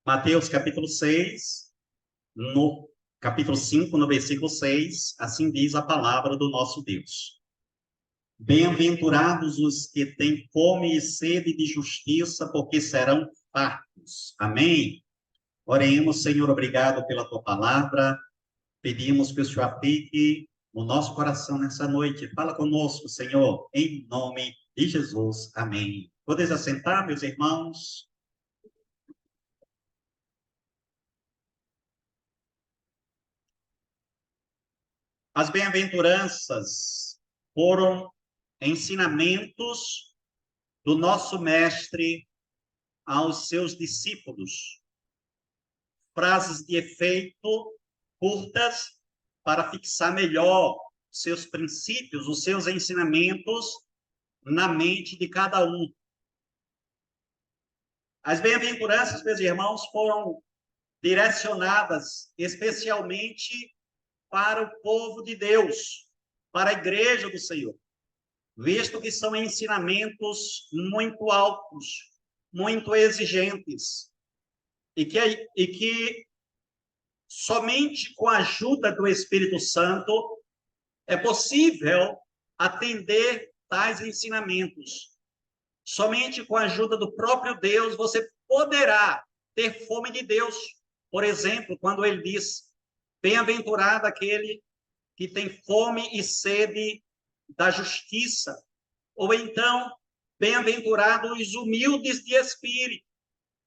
Mateus capítulo 6, no capítulo 5, no versículo 6, assim diz a palavra do nosso Deus. Bem-aventurados os que têm fome e sede de justiça, porque serão fartos. Amém? Oremos, Senhor, obrigado pela tua palavra. Pedimos que o Senhor aplique no nosso coração nessa noite. Fala conosco, Senhor, em nome de Jesus. Amém. Podeis assentar, meus irmãos? As bem-aventuranças foram ensinamentos do nosso mestre aos seus discípulos. Frases de efeito curtas para fixar melhor seus princípios, os seus ensinamentos na mente de cada um. As bem-aventuranças, meus irmãos, foram direcionadas especialmente para o povo de Deus, para a igreja do Senhor, visto que são ensinamentos muito altos, muito exigentes, e que somente com a ajuda do Espírito Santo é possível atender tais ensinamentos. Somente com a ajuda do próprio Deus você poderá ter fome de Deus. Por exemplo, quando ele diz: bem-aventurado aquele que tem fome e sede da justiça. Ou então, bem-aventurados os humildes de espírito,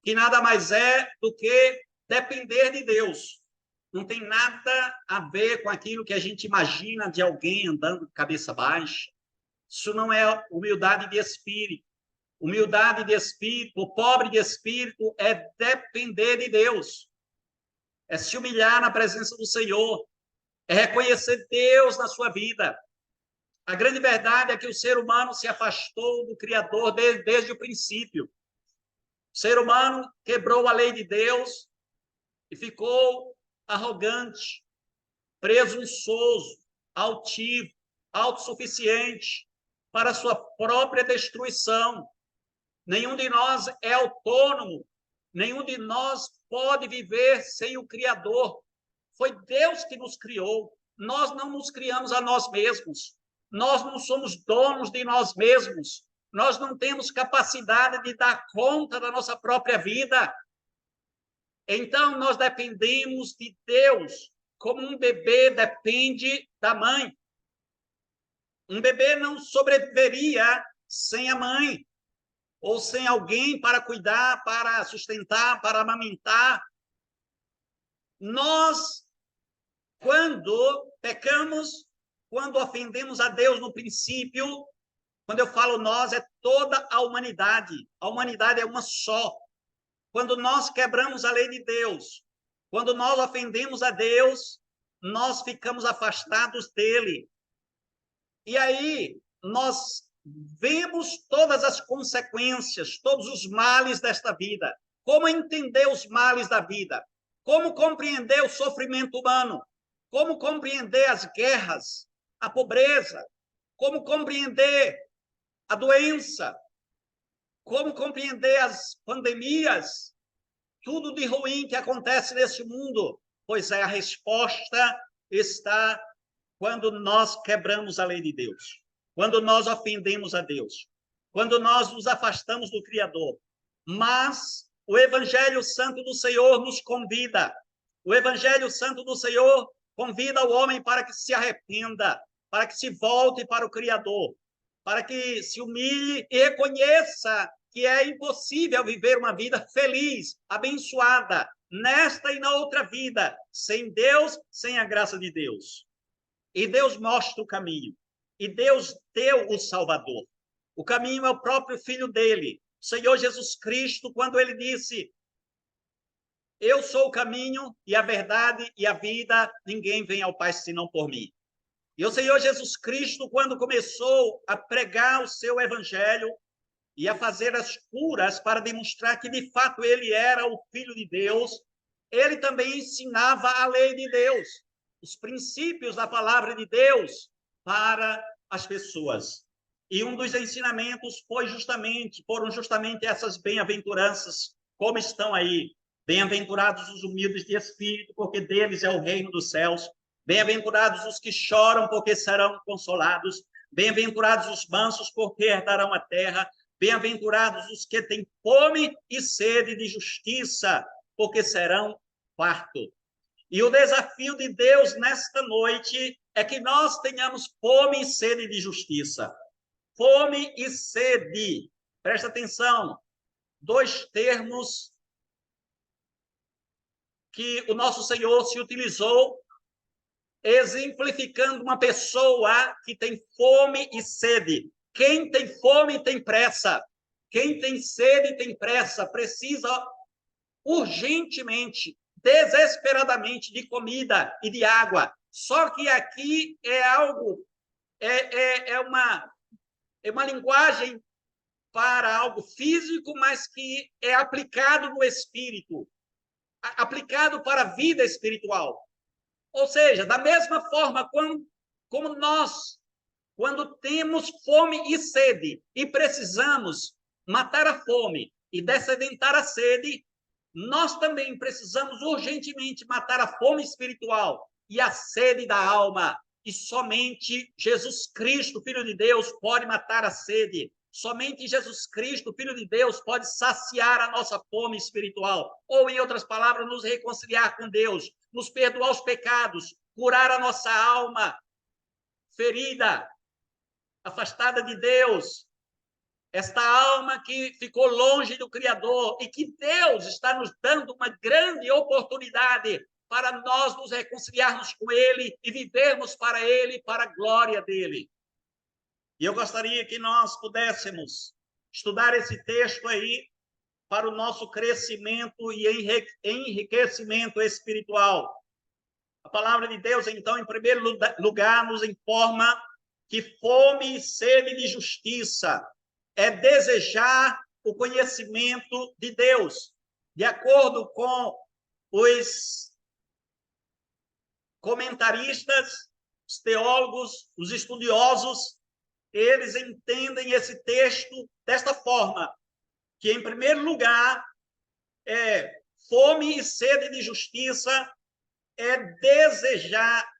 que nada mais é do que depender de Deus. Não tem nada a ver com aquilo que a gente imagina de alguém andando de cabeça baixa. Isso não é humildade de espírito. Humildade de espírito, o pobre de espírito, é depender de Deus. É se humilhar na presença do Senhor. É reconhecer Deus na sua vida. A grande verdade é que o ser humano se afastou do Criador desde o princípio. O ser humano quebrou a lei de Deus e ficou arrogante, presunçoso, altivo, autossuficiente para a sua própria destruição. Nenhum de nós é autônomo, nenhum de nós pode viver sem o Criador. Foi Deus que nos criou, nós não nos criamos a nós mesmos, nós não somos donos de nós mesmos, nós não temos capacidade de dar conta da nossa própria vida. Então, nós dependemos de Deus, como um bebê depende da mãe. Um bebê não sobreviveria sem a mãe, ou sem alguém para cuidar, para sustentar, para amamentar. Nós, quando pecamos, quando ofendemos a Deus no princípio, quando eu falo nós, é toda a humanidade. A humanidade é uma só. Quando nós quebramos a lei de Deus, quando nós ofendemos a Deus, nós ficamos afastados dele. E aí, nós vemos todas as consequências, todos os males desta vida. Como entender os males da vida? Como compreender o sofrimento humano? Como compreender as guerras, a pobreza? Como compreender a doença? Como compreender as pandemias? Tudo de ruim que acontece nesse mundo? Pois é, a resposta está quando nós quebramos a lei de Deus, quando nós ofendemos a Deus, quando nós nos afastamos do Criador. Mas o Evangelho Santo do Senhor nos convida. O Evangelho Santo do Senhor convida o homem para que se arrependa, para que se volte para o Criador, para que se humilhe e reconheça que é impossível viver uma vida feliz, abençoada, nesta e na outra vida, sem Deus, sem a graça de Deus. E Deus mostra o caminho. E Deus deu o Salvador. O caminho é o próprio Filho dele, o Senhor Jesus Cristo, quando ele disse: eu sou o caminho e a verdade e a vida, ninguém vem ao Pai senão por mim. E o Senhor Jesus Cristo, quando começou a pregar o seu evangelho e a fazer as curas para demonstrar que de fato ele era o Filho de Deus, ele também ensinava a lei de Deus, os princípios da palavra de Deus para as pessoas. E um dos ensinamentos foram justamente essas bem-aventuranças, como estão aí. Bem-aventurados os humildes de espírito, porque deles é o reino dos céus. Bem-aventurados os que choram, porque serão consolados. Bem-aventurados os mansos, porque herdarão a terra. Bem-aventurados os que têm fome e sede de justiça, porque serão fartos. E o desafio de Deus nesta noite é que nós tenhamos fome e sede de justiça. Fome e sede. Presta atenção. Dois termos que o nosso Senhor se utilizou, exemplificando uma pessoa que tem fome e sede. Quem tem fome tem pressa. Quem tem sede tem pressa. Precisa urgentemente, desesperadamente de comida e de água. Só que aqui é algo, é uma linguagem para algo físico, mas que é aplicado no espírito, aplicado para a vida espiritual. Ou seja, da mesma forma como nós, quando temos fome e sede e precisamos matar a fome e dessedentar a sede, nós também precisamos urgentemente matar a fome espiritual e a sede da alma. E somente Jesus Cristo, Filho de Deus, pode matar a sede. Somente Jesus Cristo, Filho de Deus, pode saciar a nossa fome espiritual. Ou, em outras palavras, nos reconciliar com Deus, nos perdoar os pecados, curar a nossa alma ferida, afastada de Deus, esta alma que ficou longe do Criador e que Deus está nos dando uma grande oportunidade para nós nos reconciliarmos com Ele e vivermos para Ele, para a glória dEle. E eu gostaria que nós pudéssemos estudar esse texto aí para o nosso crescimento e enriquecimento espiritual. A palavra de Deus, então, em primeiro lugar, nos informa que fome e sede de justiça é desejar o conhecimento de Deus. De acordo com os comentaristas, os teólogos, os estudiosos, eles entendem esse texto desta forma, que, em primeiro lugar, fome e sede de justiça é desejar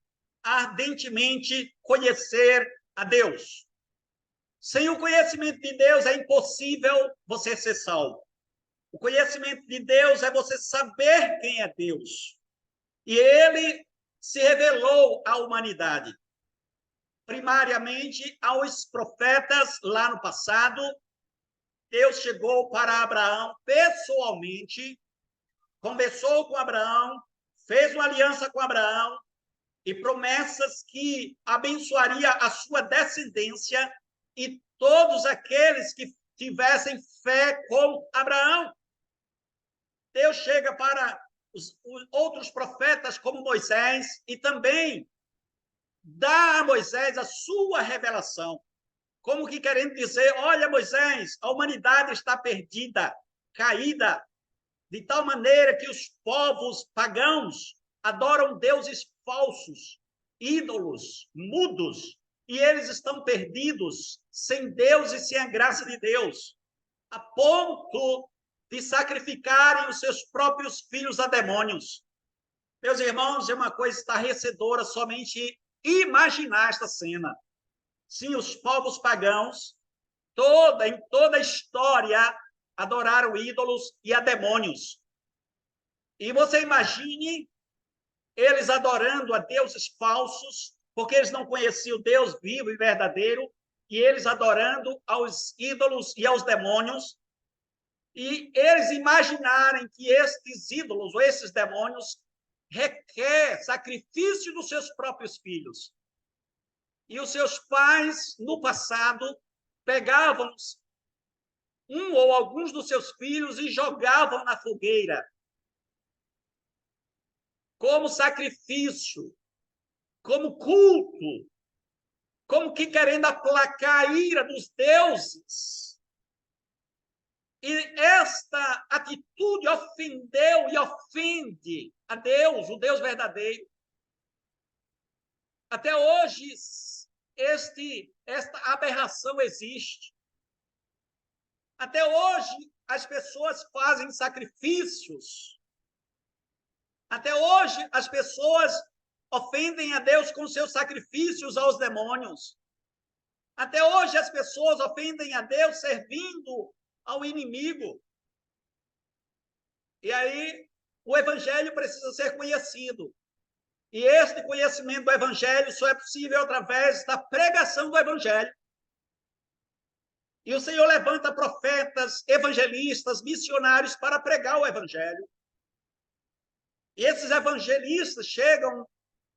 ardentemente conhecer a Deus. Sem o conhecimento de Deus é impossível você ser salvo. O conhecimento de Deus é você saber quem é Deus. E ele se revelou à humanidade. Primariamente aos profetas lá no passado. Deus chegou para Abraão pessoalmente, conversou com Abraão, fez uma aliança com Abraão e promessas que abençoaria a sua descendência e todos aqueles que tivessem fé com Abraão. Deus chega para os outros profetas como Moisés e também dá a Moisés a sua revelação. Como que querendo dizer, olha, Moisés, a humanidade está perdida, caída, de tal maneira que os povos pagãos adoram deuses falsos, ídolos, mudos, e eles estão perdidos, sem Deus e sem a graça de Deus, a ponto de sacrificarem os seus próprios filhos a demônios. Meus irmãos, é uma coisa estarrecedora somente imaginar esta cena. Sim, os povos pagãos, em toda a história, adoraram ídolos e a demônios. E você imagine eles adorando a deuses falsos, porque eles não conheciam o Deus vivo e verdadeiro, e eles adorando aos ídolos e aos demônios, e eles imaginarem que estes ídolos ou esses demônios requer sacrifício dos seus próprios filhos. E os seus pais, no passado, pegavam um ou alguns dos seus filhos e jogavam na fogueira como sacrifício, como culto, como que querendo aplacar a ira dos deuses. E esta atitude ofendeu e ofende a Deus, o Deus verdadeiro. Até hoje, esta aberração existe. Até hoje, as pessoas fazem sacrifícios Até hoje, as pessoas ofendem a Deus com seus sacrifícios aos demônios. Até hoje, as pessoas ofendem a Deus servindo ao inimigo. E aí, o evangelho precisa ser conhecido. E este conhecimento do evangelho só é possível através da pregação do evangelho. E o Senhor levanta profetas, evangelistas, missionários para pregar o evangelho. E esses evangelistas chegam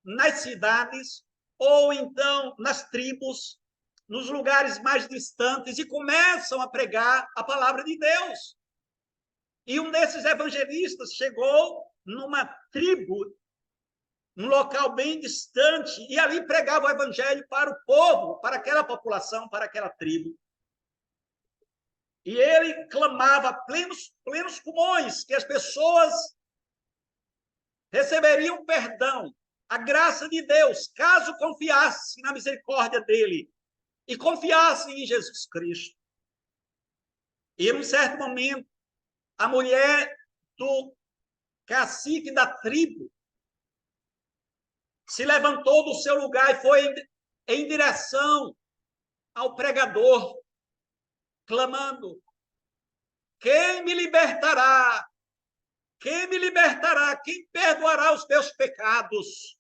nas cidades ou então nas tribos, nos lugares mais distantes e começam a pregar a palavra de Deus. E um desses evangelistas chegou numa tribo, num local bem distante, e ali pregava o evangelho para o povo, para aquela população, para aquela tribo. E ele clamava plenos pulmões que as pessoas receberiam perdão, a graça de Deus, caso confiassem na misericórdia dele e confiassem em Jesus Cristo. E, em um certo momento, a mulher do cacique da tribo se levantou do seu lugar e foi em direção ao pregador, clamando: quem me libertará? Quem me libertará? Quem perdoará os meus pecados?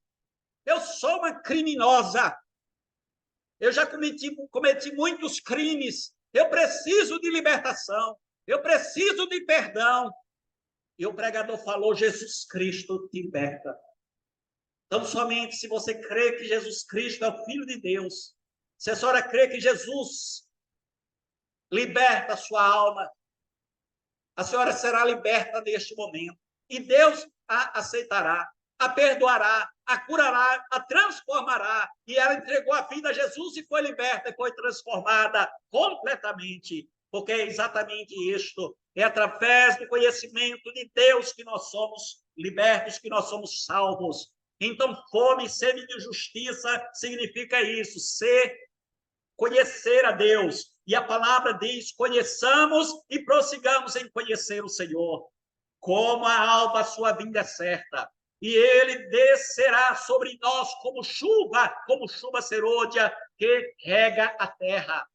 Eu sou uma criminosa. Eu já cometi muitos crimes. Eu preciso de libertação. Eu preciso de perdão. E o pregador falou: Jesus Cristo te liberta. Então, somente se você crê que Jesus Cristo é o Filho de Deus, se a senhora crê que Jesus liberta a sua alma, a senhora será liberta neste momento. E Deus a aceitará, a perdoará, a curará, a transformará. E ela entregou a vida a Jesus e foi liberta e foi transformada completamente. Porque é exatamente isto. É através do conhecimento de Deus que nós somos libertos, que nós somos salvos. Então, fome e sede de justiça significa isso, conhecer a Deus. E a palavra diz: conheçamos e prossigamos em conhecer o Senhor. Como a alba, a sua vinda é certa. E ele descerá sobre nós como chuva serôdia que rega a terra.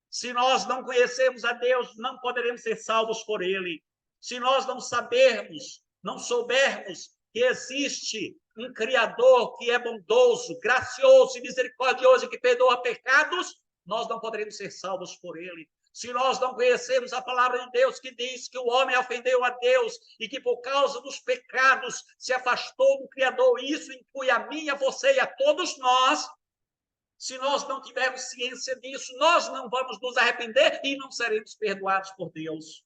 Se nós não conhecermos a Deus, não poderemos ser salvos por ele. Se nós não soubermos que existe um Criador que é bondoso, gracioso e misericordioso e que perdoa pecados, nós não poderemos ser salvos por ele. Se nós não conhecermos a palavra de Deus que diz que o homem ofendeu a Deus e que por causa dos pecados se afastou do Criador, isso inclui a mim, a você e a todos nós. Se nós não tivermos ciência disso, nós não vamos nos arrepender e não seremos perdoados por Deus.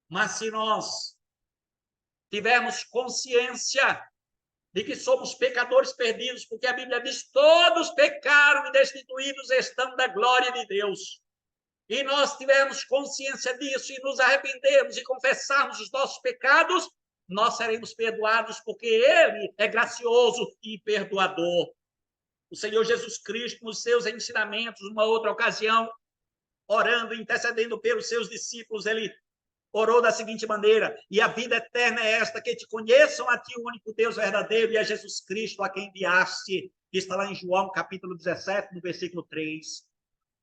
Mas se nós tivermos consciência de que somos pecadores perdidos, porque a Bíblia diz: todos pecaram e destituídos estão da glória de Deus. E nós tivermos consciência disso e nos arrependermos e confessarmos os nossos pecados, nós seremos perdoados, porque ele é gracioso e perdoador. O Senhor Jesus Cristo, nos seus ensinamentos, numa outra ocasião, orando, intercedendo pelos seus discípulos, ele orou da seguinte maneira: e a vida eterna é esta, que te conheçam a ti, o único Deus verdadeiro, e a Jesus Cristo, a quem enviaste, que está lá em João, capítulo 17, no versículo 3.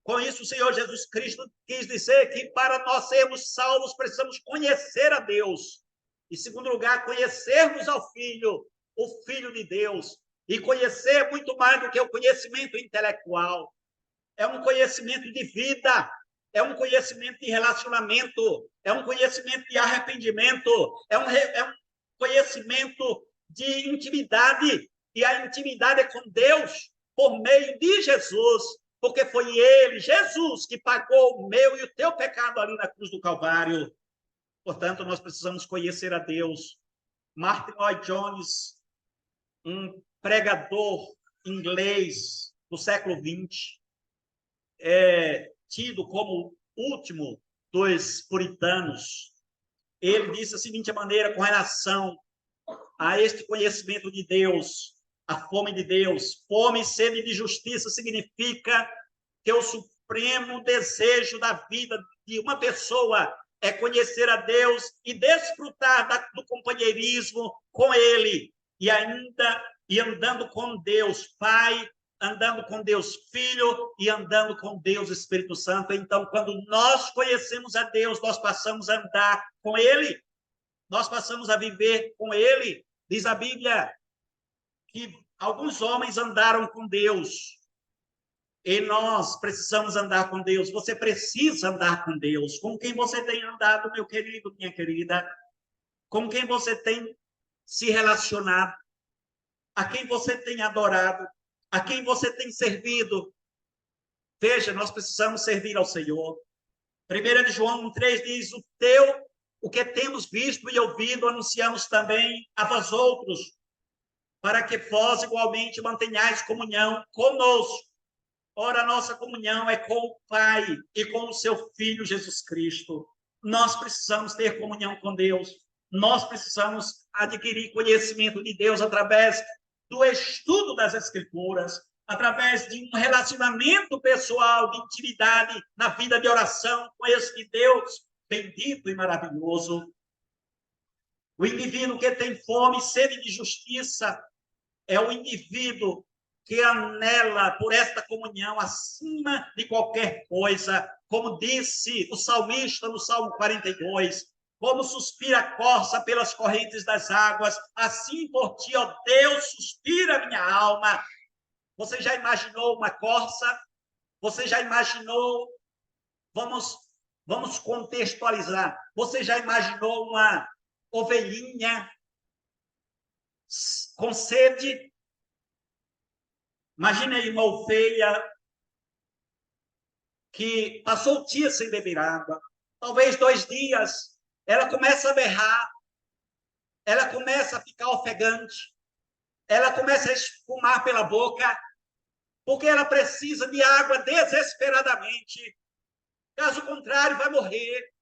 Com isso, o Senhor Jesus Cristo quis dizer que para nós sermos salvos, precisamos conhecer a Deus. Em segundo lugar, conhecermos ao Filho, o Filho de Deus. E conhecer muito mais do que o conhecimento intelectual. É um conhecimento de vida, é um conhecimento de relacionamento, é um conhecimento de arrependimento, é um conhecimento de intimidade. E a intimidade é com Deus por meio de Jesus, porque foi ele, Jesus, que pagou o meu e o teu pecado ali na cruz do Calvário. Portanto, nós precisamos conhecer a Deus. Martin Lloyd-Jones, um pregador inglês do século XX, tido como último dos puritanos, ele disse da seguinte maneira com relação a este conhecimento de Deus, a fome de Deus: fome e sede de justiça significa que o supremo desejo da vida de uma pessoa é conhecer a Deus e desfrutar do companheirismo com Ele, e andando com Deus Pai, andando com Deus Filho e andando com Deus Espírito Santo. Então, quando nós conhecemos a Deus, nós passamos a andar com Ele, nós passamos a viver com Ele. Diz a Bíblia que alguns homens andaram com Deus, e nós precisamos andar com Deus. Você precisa andar com Deus. Com quem você tem andado, meu querido, minha querida? Com quem você tem se relacionado? A quem você tem adorado? A quem você tem servido? Veja, nós precisamos servir ao Senhor. 1 João 3 diz, o que temos visto e ouvido, anunciamos também a vós outros, para que vós igualmente mantenhais comunhão conosco. Ora, a nossa comunhão é com o Pai e com o seu Filho Jesus Cristo. Nós precisamos ter comunhão com Deus. Nós precisamos adquirir conhecimento de Deus através do estudo das Escrituras, através de um relacionamento pessoal, de intimidade, na vida de oração com esse Deus bendito e maravilhoso. O indivíduo que tem fome e sede de justiça é o indivíduo que anela por esta comunhão acima de qualquer coisa, como disse o salmista no Salmo 42, como suspira a corça pelas correntes das águas, assim por ti, ó Deus, suspira a minha alma. Você já imaginou uma corça? Você já imaginou? Vamos contextualizar. Você já imaginou uma ovelhinha com sede? Imagine aí uma ovelha que passou o dia sem beber água, talvez 2 dias, ela começa a berrar, ela começa a ficar ofegante, ela começa a espumar pela boca, porque ela precisa de água desesperadamente. Caso contrário, vai morrer.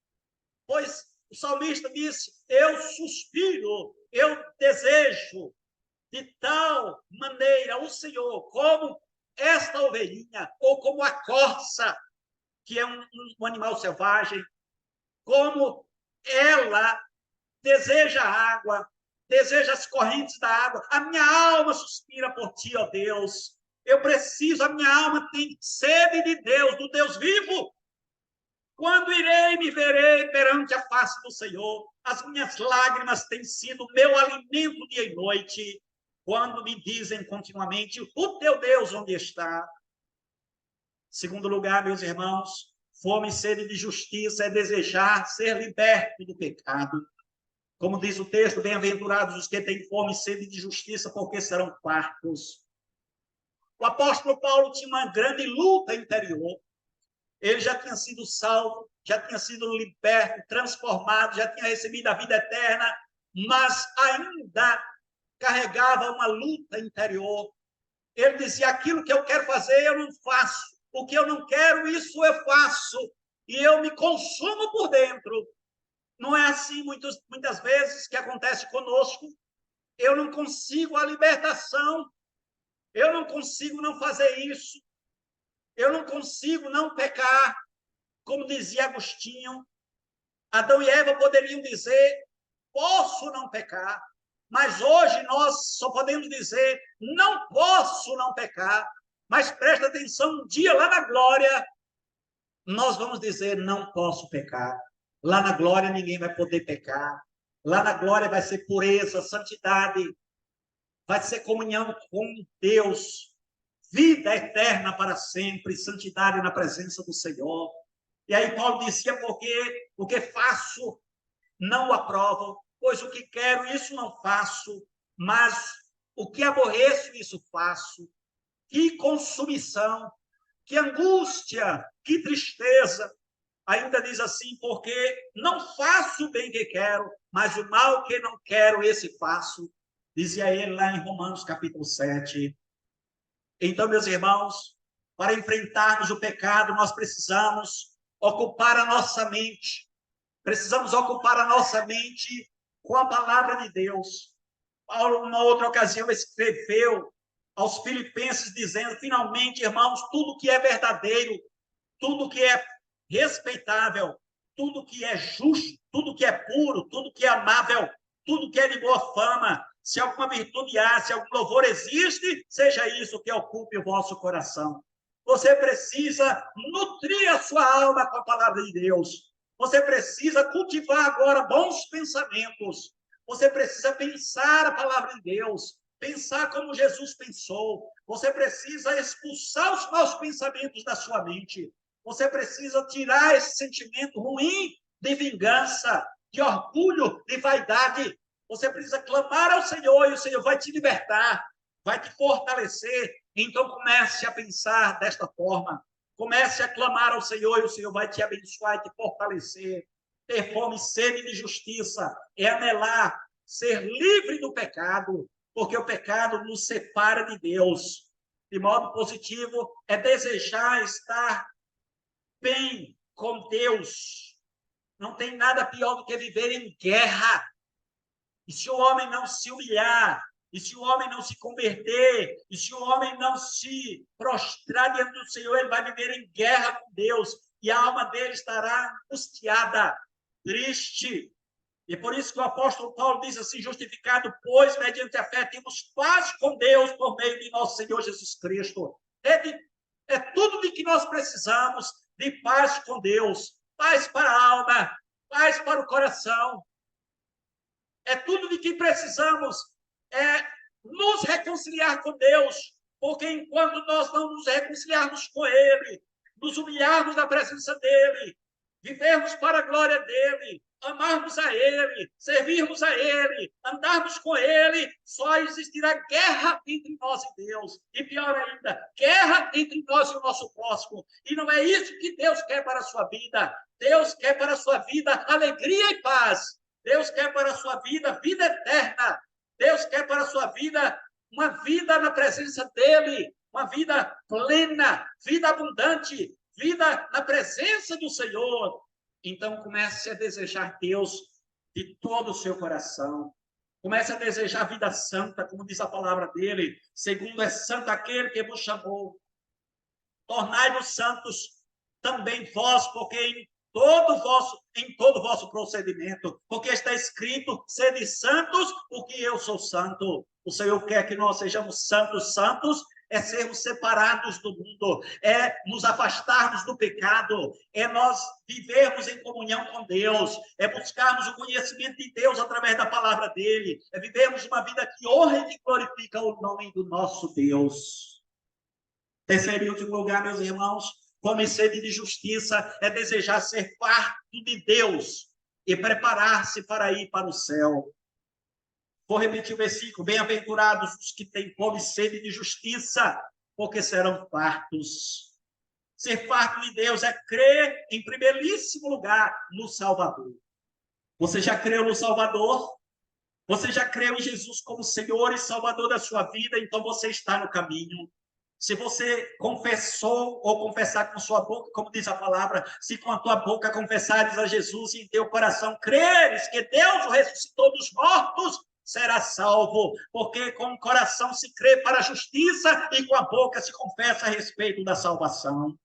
Pois o salmista disse, eu suspiro, eu desejo de tal maneira o Senhor, como esta ovelhinha, ou como a corça, que é um animal selvagem, como ela deseja água, deseja as correntes da água. A minha alma suspira por ti, ó Deus. Eu preciso, a minha alma tem sede de Deus, do Deus vivo. Quando irei, me verei perante a face do Senhor. As minhas lágrimas têm sido meu alimento dia e noite. Quando me dizem continuamente, o teu Deus onde está? Segundo lugar, meus irmãos, fome e sede de justiça é desejar ser liberto do pecado. Como diz o texto, bem-aventurados os que têm fome e sede de justiça, porque serão fartos. O apóstolo Paulo tinha uma grande luta interior. Ele já tinha sido salvo, já tinha sido liberto, transformado, já tinha recebido a vida eterna, mas ainda carregava uma luta interior. Ele dizia, aquilo que eu quero fazer, eu não faço. O que eu não quero, isso eu faço. E eu me consumo por dentro. Não é assim muitas vezes que acontece conosco. Eu não consigo a libertação. Eu não consigo não fazer isso. Eu não consigo não pecar. Como dizia Agostinho, Adão e Eva poderiam dizer, posso não pecar. Mas hoje nós só podemos dizer, não posso não pecar. Mas presta atenção, um dia lá na glória, nós vamos dizer, não posso pecar. Lá na glória ninguém vai poder pecar. Lá na glória vai ser pureza, santidade, vai ser comunhão com Deus, vida eterna para sempre, santidade na presença do Senhor. E aí Paulo dizia, porque o que faço não o aprovo, pois o que quero, isso não faço, mas o que aborreço, isso faço. Que consumição, que angústia, que tristeza. Ainda diz assim, porque não faço o bem que quero, mas o mal que não quero, esse faço. Dizia ele lá em Romanos capítulo 7. Então, meus irmãos, para enfrentarmos o pecado, nós precisamos ocupar a nossa mente. Precisamos ocupar a nossa mente com a palavra de Deus. Paulo, numa outra ocasião, escreveu aos Filipenses, dizendo, finalmente, irmãos, tudo que é verdadeiro, tudo que é respeitável, tudo que é justo, tudo que é puro, tudo que é amável, tudo que é de boa fama, se alguma virtude há, se algum louvor existe, seja isso que ocupe o vosso coração. Você precisa nutrir a sua alma com a palavra de Deus. Você precisa cultivar agora bons pensamentos. Você precisa pensar a palavra de Deus, pensar como Jesus pensou. Você precisa expulsar os maus pensamentos da sua mente. Você precisa tirar esse sentimento ruim de vingança, de orgulho, de vaidade. Você precisa clamar ao Senhor e o Senhor vai te libertar, vai te fortalecer. Então comece a pensar desta forma. Comece a clamar ao Senhor e o Senhor vai te abençoar e te fortalecer. Ter fome e sede de justiça é anelar, ser livre do pecado, porque o pecado nos separa de Deus. De modo positivo, é desejar estar bem com Deus. Não tem nada pior do que viver em guerra. E se o homem não se humilhar, e se o homem não se converter, e se o homem não se prostrar diante do Senhor, ele vai viver em guerra com Deus, e a alma dele estará angustiada, triste. E por isso que o apóstolo Paulo diz assim: justificado, pois, mediante a fé, temos paz com Deus por meio de nosso Senhor Jesus Cristo. É tudo de que nós precisamos, de paz com Deus, paz para a alma, paz para o coração. É tudo de que precisamos, é nos reconciliar com Deus, porque enquanto nós não nos reconciliarmos com Ele, nos humilharmos na presença dEle, vivermos para a glória dEle, amarmos a Ele, servirmos a Ele, andarmos com Ele, só existirá guerra entre nós e Deus. E pior ainda, guerra entre nós e o nosso próximo. E não é isso que Deus quer para a sua vida. Deus quer para a sua vida alegria e paz. Deus quer para a sua vida vida eterna. Deus quer para a sua vida uma vida na presença dEle, uma vida plena, vida abundante, vida na presença do Senhor. Então, comece a desejar Deus de todo o seu coração. Comece a desejar a vida santa, como diz a palavra dele. Segundo é santo aquele que vos chamou. Tornai-vos santos também vós, porque em todo vosso procedimento, porque está escrito: sede santos, porque eu sou santo. O Senhor quer que nós sejamos santos, santos é sermos separados do mundo, é nos afastarmos do pecado, é nós vivermos em comunhão com Deus, é buscarmos o conhecimento de Deus através da palavra dele, é vivermos uma vida que honra e que glorifica o nome do nosso Deus. Terceiro e último lugar, meus irmãos, fome e sede de justiça é desejar ser farto de Deus e preparar-se para ir para o céu. Vou repetir o versículo: bem-aventurados os que têm fome e sede de justiça, porque serão fartos. Ser farto de Deus é crer, em primeiríssimo lugar, no Salvador. Você já creu no Salvador? Você já creu em Jesus como Senhor e Salvador da sua vida? Então você está no caminho. Se você confessou ou confessar com sua boca, como diz a palavra, se com a tua boca confessares a Jesus e em teu coração creres que Deus o ressuscitou dos mortos, será salvo, porque com o coração se crê para a justiça e com a boca se confessa a respeito da salvação.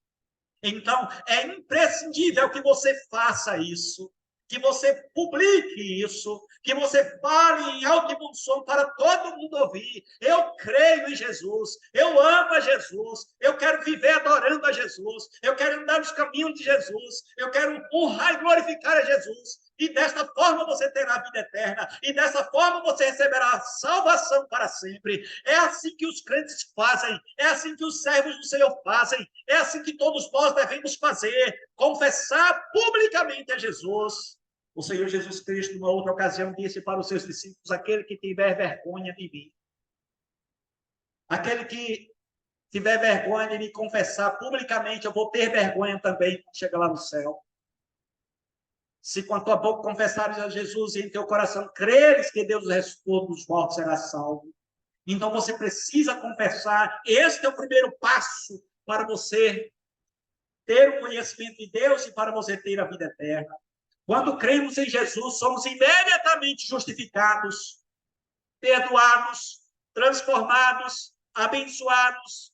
Então, é imprescindível que você faça isso, que você publique isso, que você fale em alto e bom som para todo mundo ouvir. Eu creio em Jesus, eu amo a Jesus, eu quero viver adorando a Jesus, eu quero andar nos caminhos de Jesus, eu quero honrar e glorificar a Jesus. E desta forma você terá a vida eterna, e dessa forma você receberá a salvação para sempre. É assim que os crentes fazem, é assim que os servos do Senhor fazem, é assim que todos nós devemos fazer, confessar publicamente a Jesus. O Senhor Jesus Cristo, numa outra ocasião, disse para os seus discípulos: aquele que tiver vergonha de mim, aquele que tiver vergonha de me confessar publicamente, eu vou ter vergonha também quando chegar lá no céu. Se com a tua boca confessares a Jesus e em teu coração creres que Deus ressuscitou dos mortos, será salvo. Então você precisa confessar. Este é o primeiro passo para você ter o conhecimento de Deus e para você ter a vida eterna. Quando cremos em Jesus, somos imediatamente justificados, perdoados, transformados, abençoados,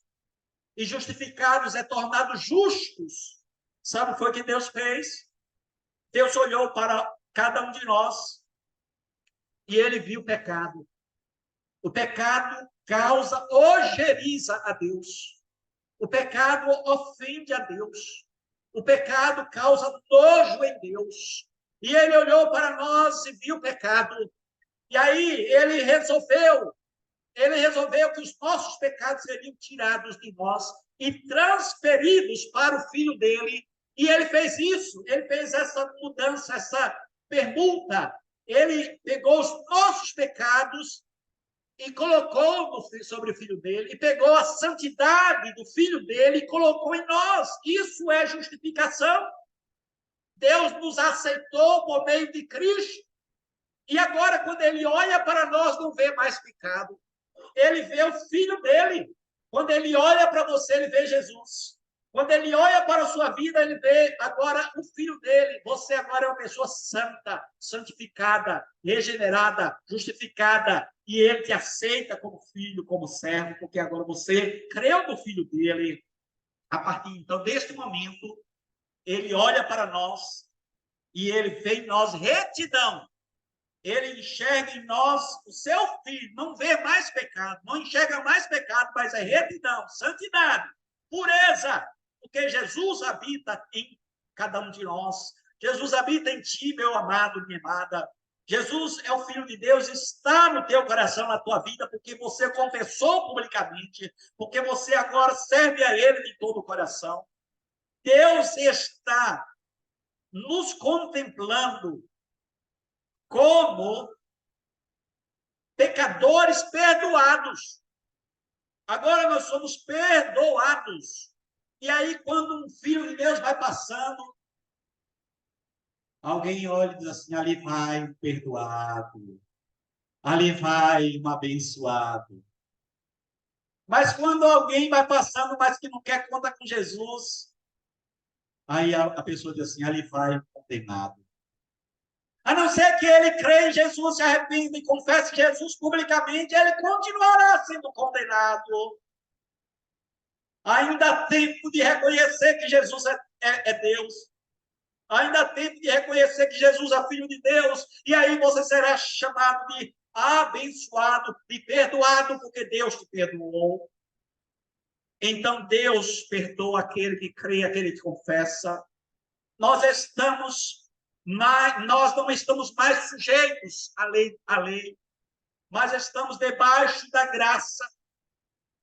e justificados é tornados justos. Sabe o que foi que Deus fez? Deus olhou para cada um de nós e ele viu o pecado. O pecado causa ojeriza a Deus. O pecado ofende a Deus. O pecado causa nojo em Deus. E ele olhou para nós e viu o pecado. E aí ele resolveu que os nossos pecados seriam tirados de nós e transferidos para o filho dele. E ele fez isso, ele fez essa mudança, essa permuta. Ele pegou os nossos pecados e colocou sobre o filho dele, e pegou a santidade do filho dele e colocou em nós. Isso é justificação. Deus nos aceitou por meio de Cristo. E agora, quando ele olha para nós, não vê mais pecado. Ele vê o filho dele. Quando ele olha para você, ele vê Jesus. Quando ele olha para a sua vida, ele vê agora o filho dele. Você agora é uma pessoa santa, santificada, regenerada, justificada. E ele te aceita como filho, como servo, porque agora você creu no filho dele. A partir, então, deste momento, ele olha para nós e ele vê em nós retidão. Ele enxerga em nós o seu filho, não vê mais pecado, não enxerga mais pecado, mas é retidão, santidade, pureza, porque Jesus habita em cada um de nós. Jesus habita em ti, meu amado, minha amada. Jesus é o Filho de Deus, está no teu coração, na tua vida, porque você confessou publicamente, porque você agora serve a Ele de todo o coração. Deus está nos contemplando como pecadores perdoados. Agora nós somos perdoados. E aí, quando um filho de Deus vai passando, alguém olha e diz assim: ali vai um perdoado, ali vai um abençoado. Mas quando alguém vai passando, mas que não quer conta com Jesus, aí a pessoa diz assim: ali vai um condenado. A não ser que ele crê em Jesus, se arrependa e confesse Jesus publicamente, ele continuará sendo condenado. Ainda há tempo de reconhecer que Jesus é Deus. Ainda há tempo de reconhecer que Jesus é Filho de Deus. E aí você será chamado de abençoado, de perdoado, porque Deus te perdoou. Então Deus perdoa aquele que crê, aquele que confessa. Nós não estamos mais sujeitos à lei, mas estamos debaixo da graça.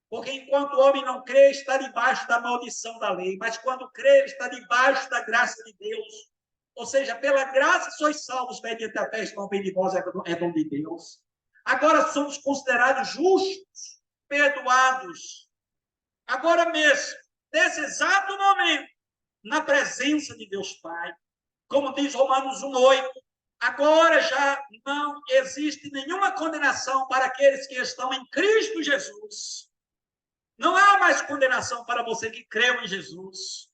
Porque enquanto o homem não crê, está debaixo da maldição da lei. Mas quando crê, ele está debaixo da graça de Deus. Ou seja, pela graça sois salvos mediante a fé, não vem de vós, é dom de Deus. Agora somos considerados justos, perdoados. Agora mesmo, nesse exato momento, na presença de Deus Pai. Como diz Romanos 1:8, agora já não existe nenhuma condenação para aqueles que estão em Cristo Jesus. Não há mais condenação para você que creu em Jesus.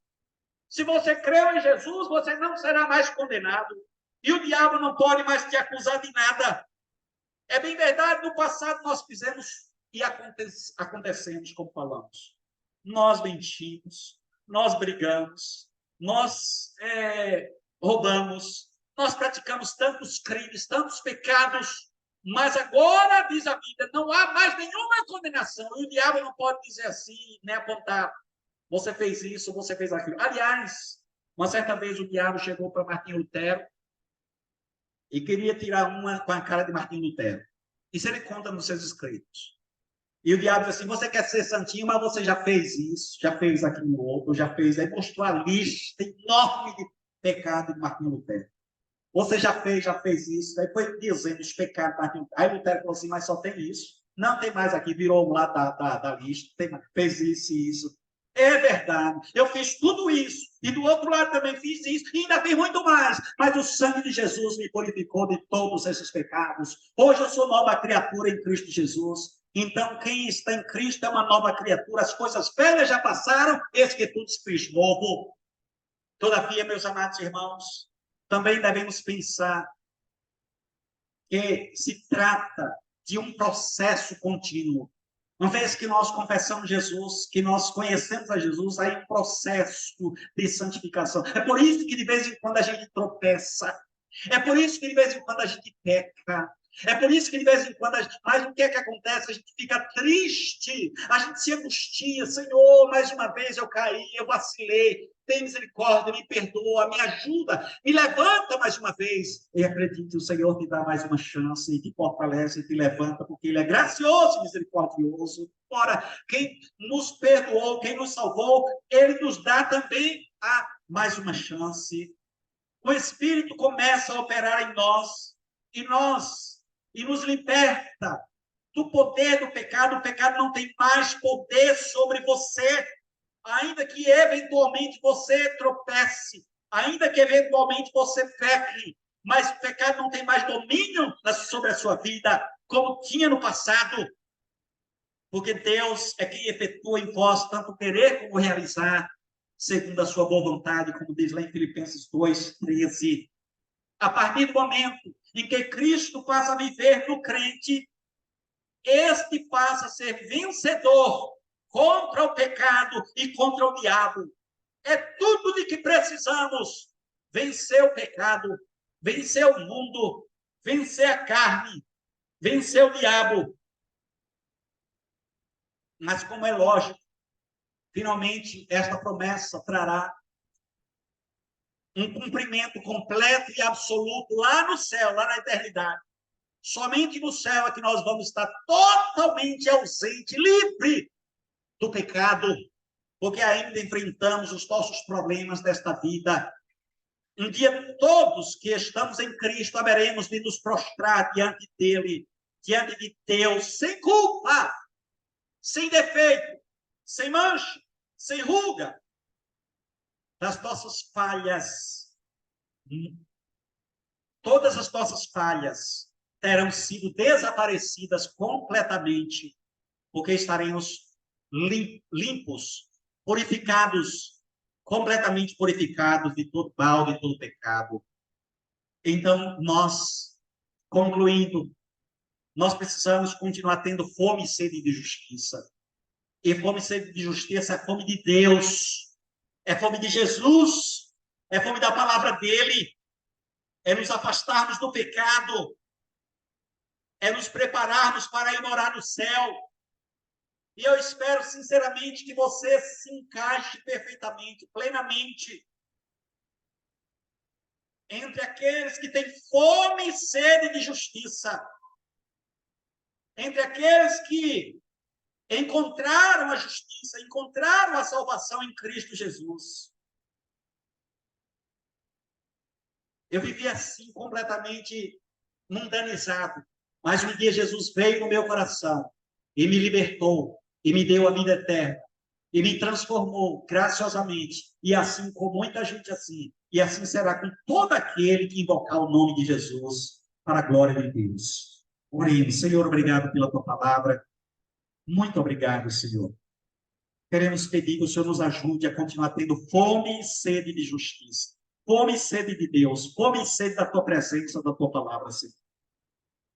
Se você creu em Jesus, você não será mais condenado. E o diabo não pode mais te acusar de nada. É bem verdade, no passado nós fizemos e acontecemos, como falamos. Nós mentimos, nós brigamos, nós roubamos, nós praticamos tantos crimes, tantos pecados, mas agora, diz a Bíblia, não há mais nenhuma condenação. E o diabo não pode dizer assim, nem apontar, você fez isso, você fez aquilo. Aliás, uma certa vez o diabo chegou para Martinho Lutero e queria tirar uma com a cara de Martinho Lutero. Isso ele conta nos seus escritos. E o diabo diz assim: você quer ser santinho, mas você já fez isso, já fez aquilo outro, já fez. Aí mostrou a lista enorme de pecado de Martinho Lutero. Você já fez isso. Aí foi dizendo os pecados de Martinho Lutero. Aí Lutero falou assim: mas só tem isso. Não tem mais aqui, virou um lado da lista, fez isso e isso. É verdade, eu fiz tudo isso, e do outro lado também fiz isso, e ainda fiz muito mais, mas o sangue de Jesus me purificou de todos esses pecados. Hoje eu sou nova criatura em Cristo Jesus. Então, quem está em Cristo é uma nova criatura, as coisas velhas já passaram, eis que tudo se fez novo. Todavia, meus amados irmãos, também devemos pensar que se trata de um processo contínuo. Uma vez que nós confessamos Jesus, que nós conhecemos a Jesus, aí um processo de santificação. É por isso que de vez em quando a gente tropeça. É por isso que de vez em quando a gente peca. É por isso que de vez em quando a gente... Mas o que é que acontece? A gente fica triste, a gente se angustia. Senhor, mais uma vez eu caí, eu vacilei. Tem misericórdia, me perdoa, me ajuda, me levanta mais uma vez. E acredite, o Senhor te dá mais uma chance, e te fortalece, e te levanta, porque Ele é gracioso e misericordioso. Ora, quem nos perdoou, quem nos salvou, Ele nos dá também mais uma chance. O Espírito começa a operar em nós, e nos liberta do poder do pecado. O pecado não tem mais poder sobre você. Ainda que eventualmente você tropece, ainda que eventualmente você peque, mas o pecado não tem mais domínio sobre a sua vida, como tinha no passado, porque Deus é quem efetua em vós tanto querer como realizar, segundo a sua boa vontade, como diz lá em Filipenses 2:13. A partir do momento em que Cristo passa a viver no crente, este passa a ser vencedor contra o pecado e contra o diabo. É tudo de que precisamos: vencer o pecado, vencer o mundo, vencer a carne, vencer o diabo. Mas, como é lógico, finalmente esta promessa trará um cumprimento completo e absoluto lá no céu, lá na eternidade. Somente no céu é que nós vamos estar totalmente ausente, livre do pecado, porque ainda enfrentamos os nossos problemas desta vida. Um dia todos que estamos em Cristo haveremos de nos prostrar diante dele, diante de Deus, sem culpa, sem defeito, sem mancha, sem ruga, das nossas falhas. Todas as nossas falhas terão sido desaparecidas completamente, porque estaremos limpos, purificados, completamente purificados de todo mal, de todo pecado. Então, nós, concluindo, nós precisamos continuar tendo fome e sede de justiça. E fome e sede de justiça é fome de Deus, é fome de Jesus, é fome da palavra dele, é nos afastarmos do pecado, é nos prepararmos para ir morar no céu. E eu espero, sinceramente, que você se encaixe perfeitamente, plenamente, entre aqueles que têm fome e sede de justiça, entre aqueles que encontraram a justiça, encontraram a salvação em Cristo Jesus. Eu vivi assim, completamente mundanizado, mas um dia Jesus veio no meu coração e me libertou, e me deu a vida eterna, e me transformou graciosamente, e assim com muita gente assim, e assim será com todo aquele que invocar o nome de Jesus, para a glória de Deus. Oremos. Senhor, obrigado pela tua palavra. Muito obrigado, Senhor. Queremos pedir que o Senhor nos ajude a continuar tendo fome e sede de justiça, fome e sede de Deus, fome e sede da tua presença, da tua palavra, Senhor.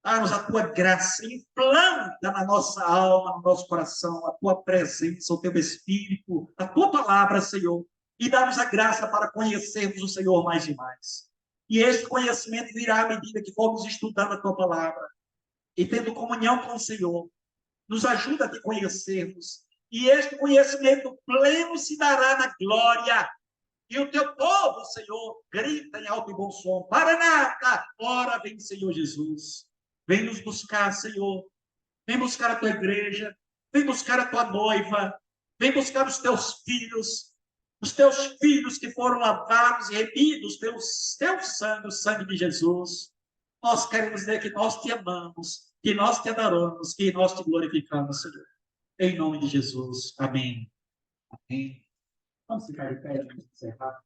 Dá-nos a tua graça, implanta na nossa alma, no nosso coração, a tua presença, o teu Espírito, a tua palavra, Senhor, e dá-nos a graça para conhecermos o Senhor mais e mais. E este conhecimento virá à medida que formos estudando a tua palavra e tendo comunhão com o Senhor. Nos ajuda a te conhecermos. E este conhecimento pleno se dará na glória. E o teu povo, Senhor, grita em alto e bom som: Maranata! Ora vem, Senhor Jesus. Vem nos buscar, Senhor. Vem buscar a tua igreja. Vem buscar a tua noiva. Vem buscar os teus filhos que foram lavados e remidos pelo teu sangue, o sangue de Jesus. Nós queremos dizer que nós te amamos, que nós te adoramos, que nós te glorificamos, Senhor. Em nome de Jesus. Amém. Amém. Vamos ficar de pé, vamos encerrar.